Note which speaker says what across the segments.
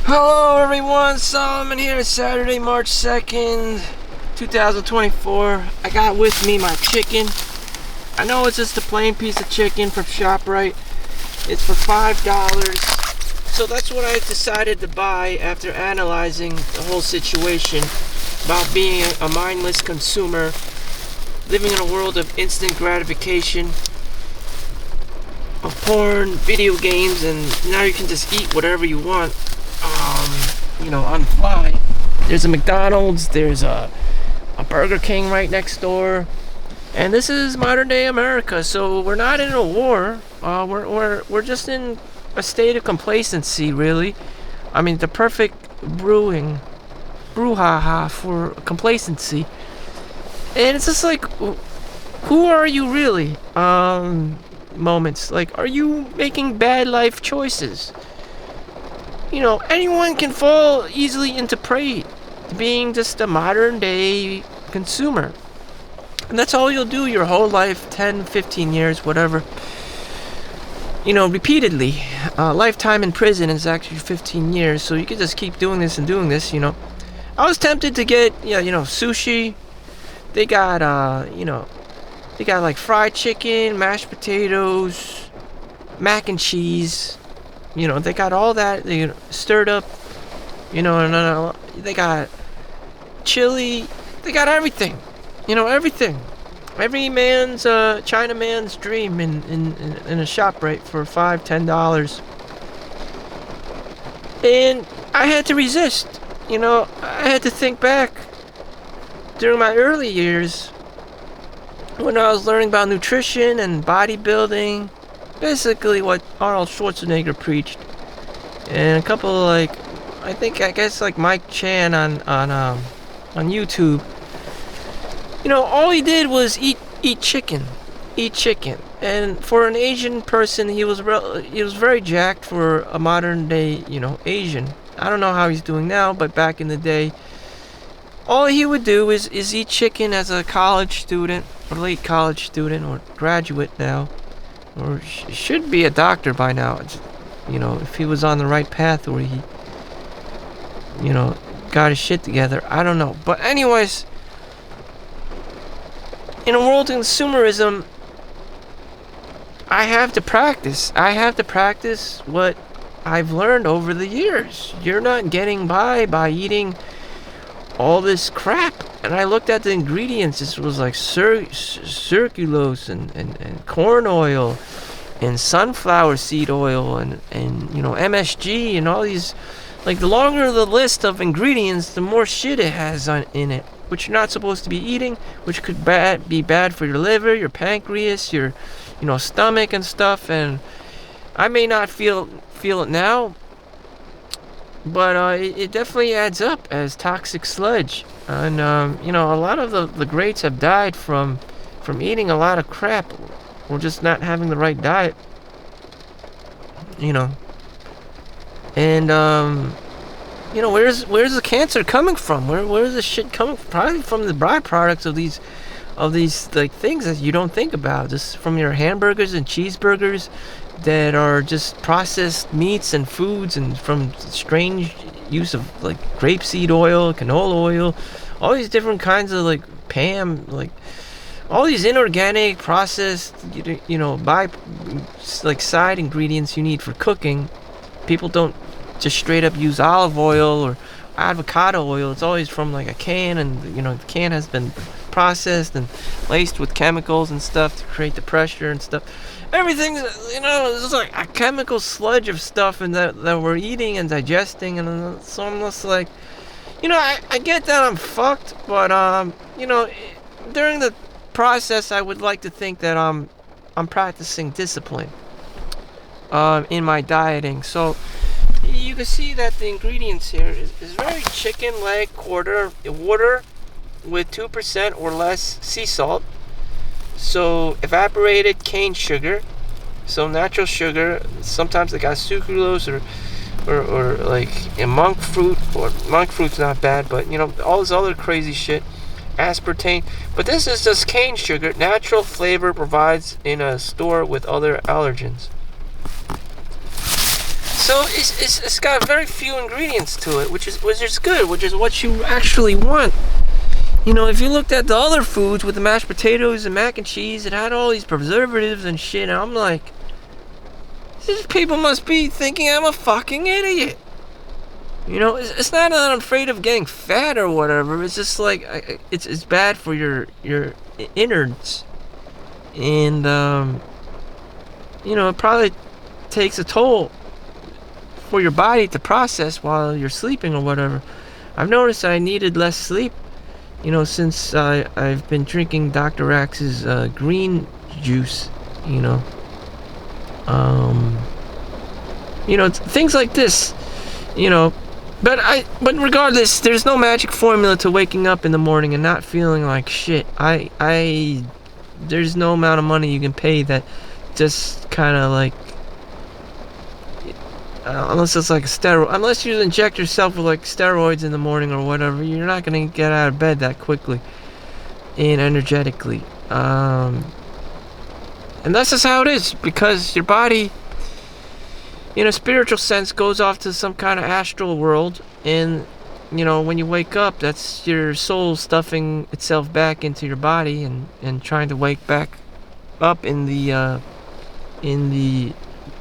Speaker 1: Hello everyone, Solomon here. It's Saturday, March 2nd, 2024. I got with me my chicken. I know it's just a plain piece of chicken from ShopRite. It's for $5. So that's what I decided to buy after analyzing the whole situation about being a mindless consumer, living in a world of instant gratification, of porn, video games, and now you can just eat whatever you want. On the fly. There's a McDonald's, there's a Burger King right next door, and this is modern day America. So we're not in a war. We're just in a state of complacency, really. I mean, the perfect brouhaha for complacency. And it's just like, who are you really? Moments like, are you making bad life choices? Anyone can fall easily into prey to being just a modern day consumer. And that's all you'll do your whole life, 10, 15 years, whatever. Repeatedly. Lifetime in prison is actually 15 years, so you can just keep doing this and doing this, I was tempted to get, sushi. They got, like fried chicken, mashed potatoes, mac and cheese. They got all that, stirred up, and they got chili, they got everything, everything. Every man's, Chinaman's dream in a ShopRite for $5, $10. And I had to resist, I had to think back during my early years when I was learning about nutrition and bodybuilding. Basically what Arnold Schwarzenegger preached, and a couple I guess Mike Chan on YouTube. All he did was eat chicken, and for an Asian person, he was very jacked for a modern day Asian. I don't know how he's doing now, but back in the day, all he would do is eat chicken as a college student or late college student or graduate now. Or should be a doctor by now. If he was on the right path, or he, got his shit together. I don't know. But anyways, in a world of consumerism, I have to practice. What I've learned over the years. You're not getting by eating all this crap. And I looked at the ingredients. This was like circulose and corn oil and sunflower seed oil and MSG and all these. Like, the longer the list of ingredients, the more shit it has in it, which you're not supposed to be eating, which could be bad for your liver, your pancreas, your stomach and stuff. And I may not feel it now, but it definitely adds up as toxic sludge. And a lot of the greats have died from eating a lot of crap, or just not having the right diet. And where's the cancer coming from? Where's the shit coming from? Probably from the byproducts of these like things that you don't think about, just from your hamburgers and cheeseburgers that are just processed meats and foods, and from strange use of like grapeseed oil, canola oil, all these different kinds of all these inorganic processed, side ingredients you need for cooking. People don't just straight up use olive oil or avocado oil. It's always from like a can, and the can has been processed and laced with chemicals and stuff to create the pressure and stuff. Everything's it's like a chemical sludge of stuff and that we're eating and digesting. And so I'm just like, I get that I'm fucked, but during the process, I would like to think that I'm practicing discipline in my dieting. So you can see that the ingredients here is very chicken leg quarter, water with 2% or less sea salt, so evaporated cane sugar, so natural sugar. Sometimes they got sucralose or like monk fruit, or monk fruit's not bad, but all this other crazy shit, aspartame. But this is just cane sugar, natural flavor provides in a store with other allergens. So it's got very few ingredients to it, which is good, which is what you actually want. You know, if you looked at the other foods with the mashed potatoes and mac and cheese, it had all these preservatives and shit. And I'm like, these people must be thinking I'm a fucking idiot. You know, it's not that I'm afraid of getting fat or whatever. It's just like it's bad for your innards, and you know, it probably takes a toll for your body to process while you're sleeping or whatever. I've noticed I needed less sleep, you know, since I've been drinking Dr. Axe's green juice, you know. You know, things like this, you know. But regardless, there's no magic formula to waking up in the morning and not feeling like shit. There's no amount of money you can pay that just kind of like, unless it's like a steroid, unless you inject yourself with like steroids in the morning or whatever, you're not gonna get out of bed that quickly and energetically. And that's just how it is, because your body, in a spiritual sense, goes off to some kind of astral world, and you know, when you wake up, that's your soul stuffing itself back into your body and trying to wake back up in the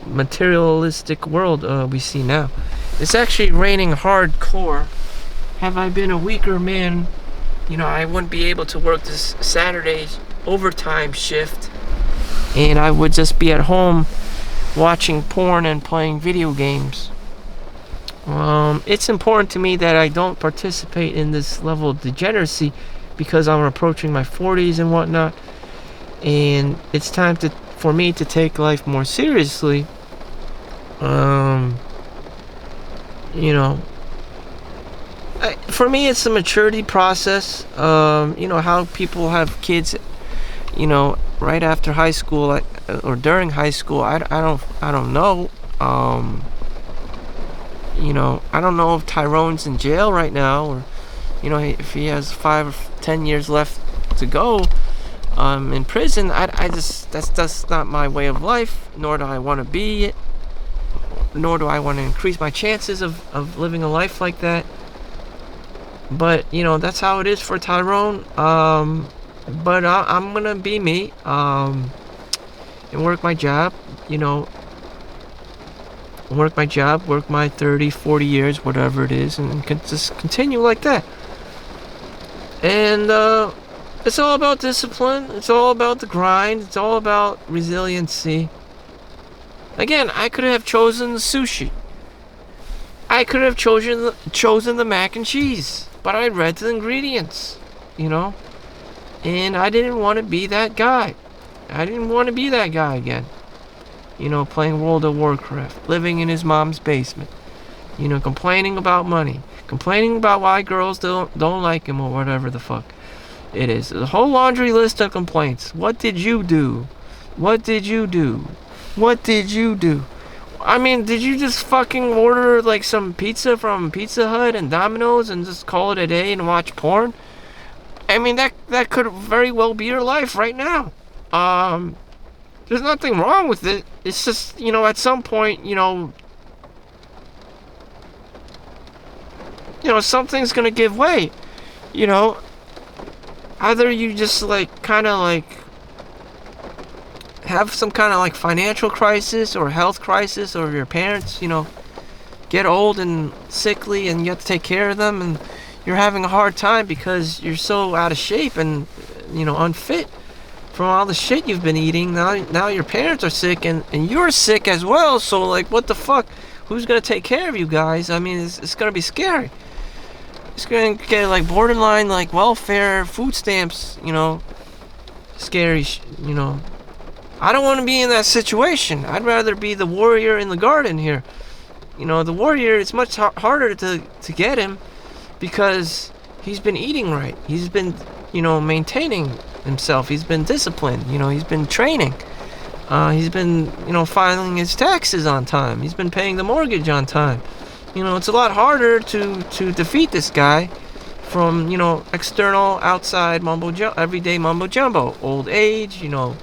Speaker 1: materialistic world we see now. It's actually raining hardcore. Have I been a weaker man, you know, I wouldn't be able to work this Saturday's overtime shift, and I would just be at home watching porn and playing video games. It's important to me that I don't participate in this level of degeneracy, because I'm approaching my 40s and whatnot, and it's time for me to take life more seriously. You know, for me, it's a maturity process. You know, how people have kids, you know, right after high school or during high school, I don't know. You know, I don't know if Tyrone's in jail right now, or you know, if he has 5 or 10 years left to go in prison. I just, that's not my way of life, nor do I want to be it, nor do I want to increase my chances of living a life like that. But you know, that's how it is for Tyrone. But I'm gonna be me, and work my job, you know, work my 30, 40 years, whatever it is, and just continue like that. And it's all about discipline, it's all about the grind, it's all about resiliency. Again, I could have chosen the sushi, I could have chosen the mac and cheese, but I read the ingredients, you know. And I didn't want to be that guy. I didn't want to be that guy again. You know, playing World of Warcraft, living in his mom's basement. You know, complaining about money, complaining about why girls don't like him or whatever the fuck it is. The whole laundry list of complaints. What did you do? What did you do? What did you do? I mean, did you just fucking order like some pizza from Pizza Hut and Domino's and just call it a day and watch porn? I mean, that could very well be your life right now. There's nothing wrong with it. It's just, you know, at some point, you know, something's gonna give way. You know, either you just like kind of like have some kind of like financial crisis or health crisis, or your parents, you know, get old and sickly and you have to take care of them, and you're having a hard time because you're so out of shape and, you know, unfit from all the shit you've been eating. Now your parents are sick and you're sick as well. So like, what the fuck? Who's gonna take care of you guys? I mean, it's gonna be scary. It's gonna get like borderline like welfare, food stamps, you know, scary. You know, I don't want to be in that situation. I'd rather be the warrior in the garden here. You know, the warrior, it's much harder to get him, because he's been eating right. He's been, you know, maintaining himself. He's been disciplined. You know, he's been training. He's been, you know, filing his taxes on time. He's been paying the mortgage on time. You know, it's a lot harder to defeat this guy from, you know, external, outside everyday mumbo jumbo. Old age, you know,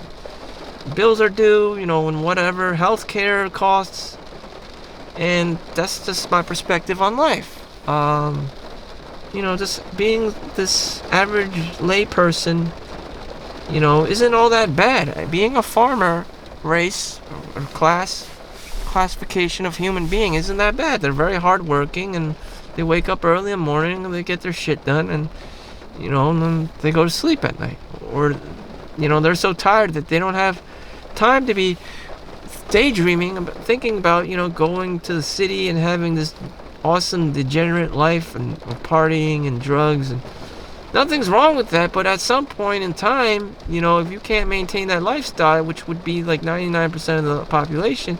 Speaker 1: bills are due, you know, and whatever, healthcare costs. And that's just my perspective on life. Just being this average layperson, isn't all that bad. Being a farmer race or classification of human being isn't that bad. They're very hardworking, and they wake up early in the morning and they get their shit done, and and then they go to sleep at night. Or they're so tired that they don't have time to be daydreaming, thinking about going to the city and having this awesome degenerate life and partying and drugs. And nothing's wrong with that, but at some point in time, if you can't maintain that lifestyle, which would be like 99% of the population,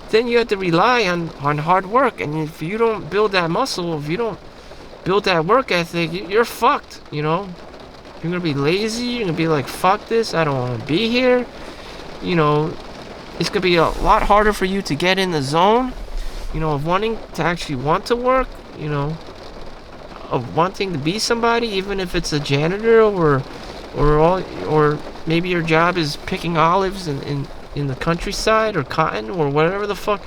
Speaker 1: then you have to rely on hard work. And if you don't build that muscle, if you don't build that work ethic, you're fucked. You're gonna be lazy. You're gonna be like, fuck this, I don't want to be here. It's gonna be a lot harder for you to get in the zone, of wanting to actually want to work, of wanting to be somebody, even if it's a janitor or maybe your job is picking olives in the countryside, or cotton, or wherever the fuck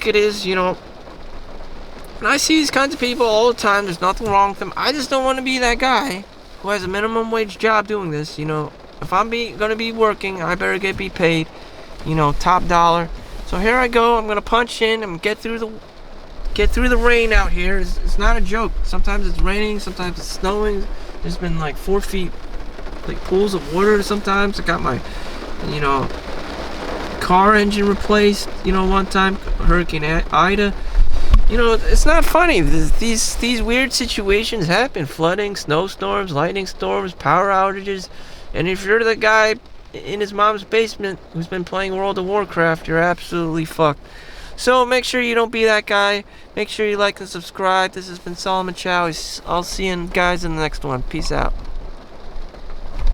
Speaker 1: it is. And I see these kinds of people all the time. There's nothing wrong with them. I just don't want to be that guy who has a minimum wage job doing this. If I'm gonna be working, I better be paid, top dollar. So here I go. I'm gonna punch in and get through the rain out here. It's not a joke. Sometimes it's raining, sometimes it's snowing. There's been like 4 feet, like pools of water. Sometimes I got my, car engine replaced. One time, Hurricane Ida. It's not funny. These weird situations happen: flooding, snowstorms, lightning storms, power outages. And if you're the guy in his mom's basement who's been playing World of Warcraft, you're absolutely fucked. So make sure you don't be that guy. Make sure you like and subscribe. This has been Solomon Chau. I'll see you guys in the next one. Peace out.